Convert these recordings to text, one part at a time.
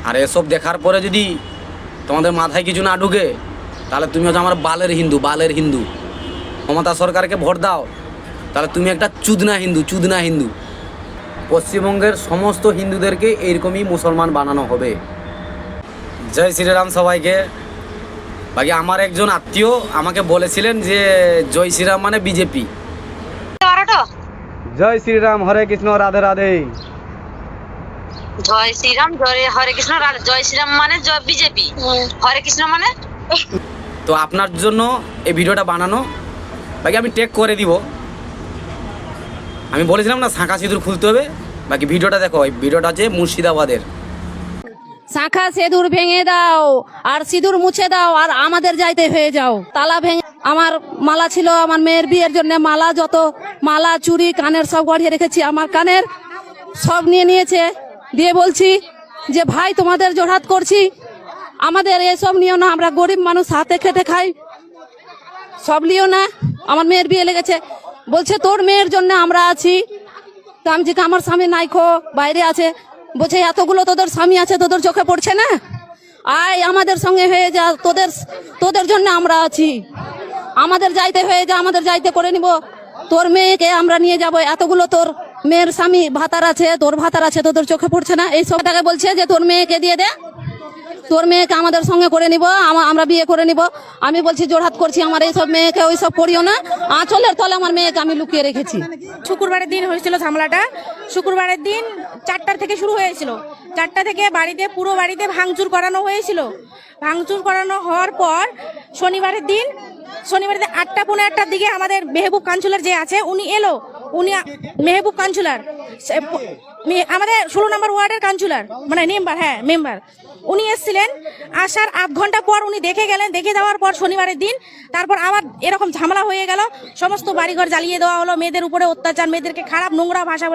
আর এসব দেখার পরে যদি তোমাদের মাথায় কিছু না ঢুকে, তাহলে তুমি হচ্ছে আমার বালের হিন্দু। মমতা সরকারকে ভোট দাও, তাহলে তুমি একটা চুদনা হিন্দু। পশ্চিমবঙ্গের সমস্ত হিন্দুদেরকে এইরকমই মুসলমান বানানো হবে। জয় শ্রীরাম সবাইকে। বাকি আমার একজন আত্মীয় আমাকে বলেছিলেন যে জয় শ্রীরাম মানে বিজেপি। জয় শ্রীরাম, হরে কৃষ্ণ, রাধে রাধে। জয় শ্রীরাম, হরে কৃষ্ণ, জয় শ্রীরাম মানে জয় বিজেপি, হরে কৃষ্ণ মানে। তো আপনার জন্য এই ভিডিওটা বানানো। বাকি আমি টেক করে দিব। আমি বলেছিলাম না শাঁখা সিঁদুর খুলতে হবে। বাকি ভিডিওটা দেখো, এই ভিডিওটা আছে মুর্শিদাবাদের। শাঁখা সিঁদুর ভেঙে দাও আর সিঁদুর মুছে দাও আর আমাদের যাইতে হয়ে যাও। তালা ভেঙে, আমার মালা ছিল আমার মেয়ের বিয়ের জন্য, মালা যত মালা চুড়ি কানের সব গড়িয়ে রেখেছি, আমার কানের সব নিয়ে নিয়েছে। দিয়ে বলছি যে ভাই তোমাদের জোড়হাত করছি, আমাদের এসব নিও না, আমরা গরিব মানুষ হাতে খেটে খাই, সব লিও না। আমার মেয়ের বিয়ে লেগেছে, বলছে তোর মেয়ের জন্য আমরা আছি। তো আমি যে আমার স্বামী নাইখো বাইরে আছে, বলছে এতগুলো তোদের স্বামী আছে, তোদের চোখে পড়ছে না, আয় আমাদের সঙ্গে হয়ে যা, তোদের জন্য আমরা আছি, আমাদের যাইতে হয়ে যা, আমাদের যাইতে করে নিব, তোর মেয়েকে আমরা নিয়ে যাব। এতগুলো তোর মেয়ের স্বামী ভাতার আছে, তোর ভাতার আছে, তোদের চোখে পড়ছে না। এই সবটাকে বলছে যে তোর মেয়েকে দিয়ে দে, তোর মেয়েকে আমাদের সঙ্গে করে নিব, আমরা বিয়ে করে নিব। আমি বলছি জোড়হাত করছি, আমার এইসব মেয়েকে ওইসব করিও না। আঁচলের তলে আমার মেয়েকে আমি লুকিয়ে রেখেছি। শুক্রবারের দিন হয়েছিল ঝামেলাটা। শুক্রবারের দিন 4টা থেকে শুরু হয়েছিল। 4টা থেকে পুরো বাড়িতে ভাঙচুর করানো হয়েছিল। ভাঙচুর করানো হওয়ার পর শনিবারের দিন 8টা পৌনে 8টার দিকে আমাদের মেহবুব কাউন্সিলর যে আছে উনি এলো। মেহবুব কাউন্সিলর আমাদের 16 নম্বর ওয়ার্ডের কাউন্সিলর, মানে মেম্বার। উনি এসেছিলেন, আসার 8 ঘন্টা পর উনি দেখে গেলেন। দেখে যাওয়ার পর শনিবারের দিন তারপর আবার এরকম ঝামেলা হয়ে গেল। সমস্ত বাড়িঘর জ্বালিয়ে দেওয়া হলো, মেয়েদের উপরে অত্যাচার, মেয়েদেরকে খারাপ নোংরা ভাষা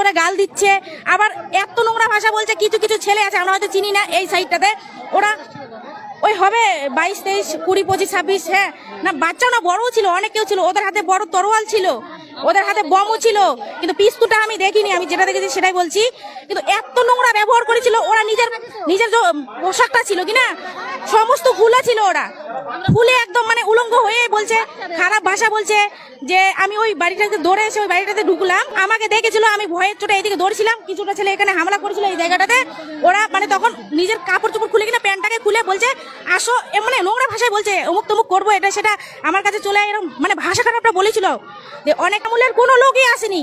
বলে গাল দিচ্ছে। আবার এত নোংরা ভাষা বলছে, কিছু ছেলে আছে আমরা হয়তো চিনি না এই সাইডটাতে, ওরা ওই হবে 22, 23, 20, 25, 26, হ্যাঁ না বাচ্চা না বড়ও ছিল, অনেকেও ছিল, ওদের হাতে বড় তরোয়াল ছিল, ওদের হাতে বমও ছিল, কিন্তু পিস্তুলটা আমি দেখিনি, আমি যেটা দেখেছি সেটাই বলছি। কিন্তু এত নোংরা ব্যবহার করেছিল ওরা, নিজের যে পোশাকটা ছিল কিনা সমস্ত খুলে ছিল, ওরা খুলে একদম মানে উলঙ্গ হয়ে বলছে, খারাপ ভাষা বলছে। যে আমি ওই বাড়িটাতে দৌড়ে এসে ওই বাড়িটাতে ঢুকলাম, আমাকে দেখেছিল, আমি ভয়ের চোটে এইদিকে দৌড়ছিলাম, কিছুটা ছেলে এখানে হামলা করেছিল এই জায়গাটাতে। ওরা মানে তখন নিজের কাপড় চোপড় খুলে কিনা প্যান্টটাকে খুলে বলছে আসো, মানে নোংরা ভাষায় বলছে অমুক তমুক করবো, এটা সেটা আমার কাছে চলে এরকম মানে ভাষা খারাপটা বলেছিল। যে অনেক আমলের কোনো লোকই আসেনি,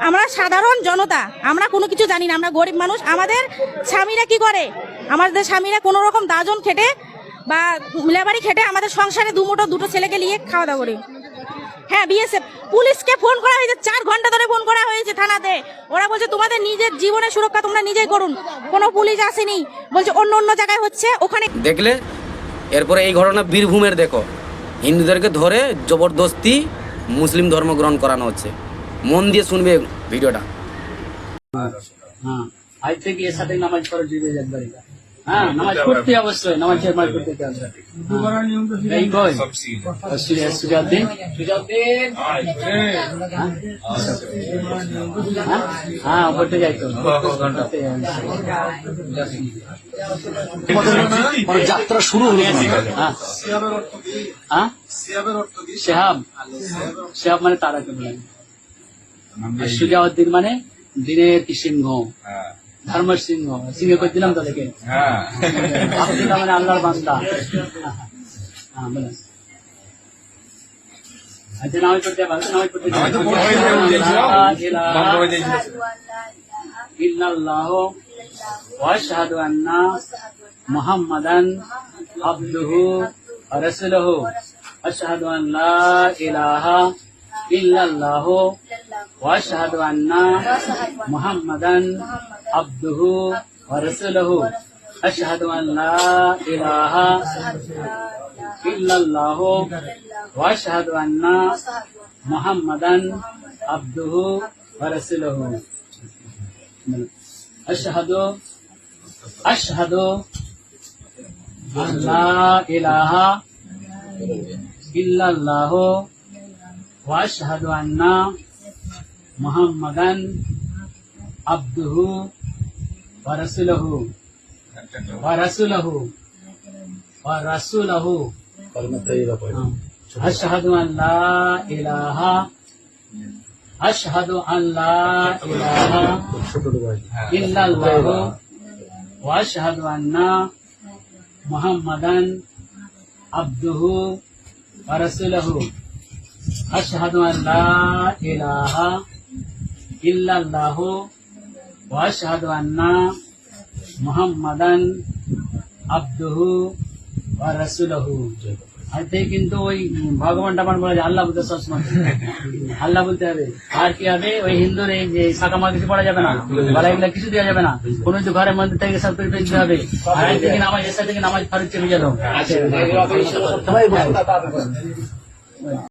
আমরা সাধারণ জনতা, আমরা কোনো কিছু জানি না, আমরা গরিব মানুষ। আমাদের স্বামীরা কি করে, আমাদের স্বামীরা কোনো রকম দাজন খেটে বা লেবারি খেটে আমাদের সংসারে দুটো ছেলেকে নিয়ে খাওয়া দাওয়া করে। হ্যাঁ, বিএসএফ পুলিশকে ফোন করা হয়েছে, 4 ঘন্টা ধরে ফোন করা হয়েছে থানাতে। ওরা বলছে তোমাদের নিজের জীবনের সুরক্ষা তোমরা নিজেই করুন, কোনো পুলিশ আসেনি, বলছে অন্য জায়গায় হচ্ছে ওখানে। দেখলে এরপরে এই ঘটনা বীরভূমের, দেখো হিন্দুদেরকে ধরে জবরদস্তি মুসলিম ধর্ম গ্রহণ করানো হচ্ছে। মন দিয়ে শুনবে ভিডিওটা। হ্যাঁ, আজ থেকে এর সাথে নামাজ পড়া দিবে একবার। হ্যাঁ, নামাজ পড়তে অবশ্যই, নামাজ পড়তে হবে। এই কই সুজাউদ্দিন হ্যাঁ পড়তে যাইতো, যাত্রা শুরু হলো। হ্যাঁ, শেহাব মানে তারাকে বলে, সুজাউদ্দিন মানে দিনের সিংহ, ধর্ম সিংহ করে দিলাম তাদেরকে। আব্দুল্লাহ মানে আল্লাহর বান্দা। আচ্ছা, নামাজ পড়তে ইল্লাল্লাহু ওয়া আশহাদু আন্না মুহাম্মাদান আবদুহু ওয়া রাসূলুহু আশহাদু আন লা ইলাহা ইল্লাল্লাহু ওয়া আশহাদু আন্না মুহাম্মাদান আবদুহু ওয়া রাসূলুহু আশহাদু আন লা ইলাহা ইল্লাল্লাহু ওয়া আশহাদু আন্না মুহাম্মাদান আবদুহু ওয়া রাসূলুহু আশহাদু আন লা ইলাহা ইল্লাল্লাহু ওয়া আশহাদু আন্না মুহাম্মাদান আবদুহু ورسوله ورسوله ورسوله أشهد أن لا إله أشهد أن لا إله إلا الله وأشهد أن محمدا عبده ورسوله أشهد أن لا إله إلا الله وأشهد أن محمدا عبده ورسوله আজকে কিন্তু ওই ভগবান টামান বলে যে আল্লাহ বলতে সবসময় আল্লাহ বলতে হবে। আর কি হবে ওই হিন্দুর এই যে শাখা মা কিছু পড়া যাবে না, বলা এগুলা কিছু দেওয়া যাবে না, কোন কিছু ঘরের মন্দির থেকে সব কিছু দিতে হবে। আর আজ থেকে নামাজ এসে থেকে নামাজ ফারুক চেপে গেল।